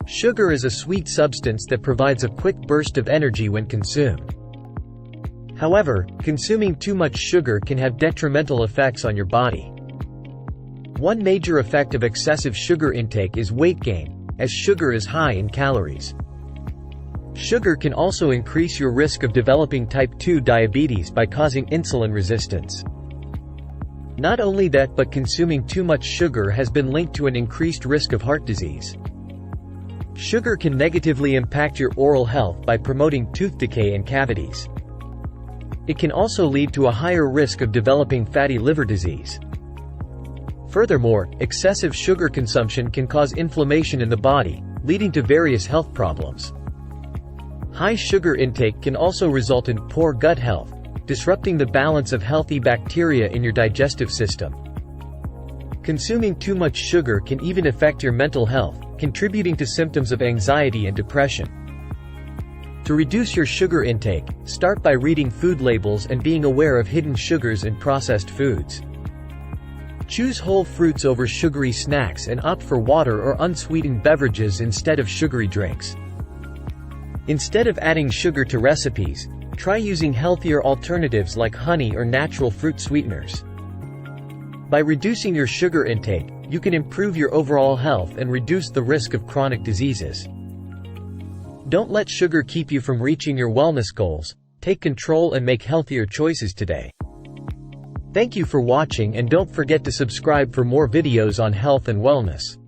Sugar is a sweet substance that provides a quick burst of energy when consumed. However, consuming too much sugar can have detrimental effects on your body. One major effect of excessive sugar intake is weight gain, as sugar is high in calories. Sugar can also increase your risk of developing type 2 diabetes by causing insulin resistance. Not only that, but consuming too much sugar has been linked to an increased risk of heart disease. Sugar can negatively impact your oral health by promoting tooth decay and cavities. It can also lead to a higher risk of developing fatty liver disease. Furthermore, excessive sugar consumption can cause inflammation in the body, leading to various health problems. High sugar intake can also result in poor gut health, disrupting the balance of healthy bacteria in your digestive system. Consuming too much sugar can even affect your mental health, contributing to symptoms of anxiety and depression. To reduce your sugar intake, start by reading food labels and being aware of hidden sugars in processed foods. Choose whole fruits over sugary snacks and opt for water or unsweetened beverages instead of sugary drinks. Instead of adding sugar to recipes, try using healthier alternatives like honey or natural fruit sweeteners. By reducing your sugar intake, you can improve your overall health and reduce the risk of chronic diseases. Don't let sugar keep you from reaching your wellness goals. Take control and make healthier choices today. Thank you for watching, and don't forget to subscribe for more videos on health and wellness.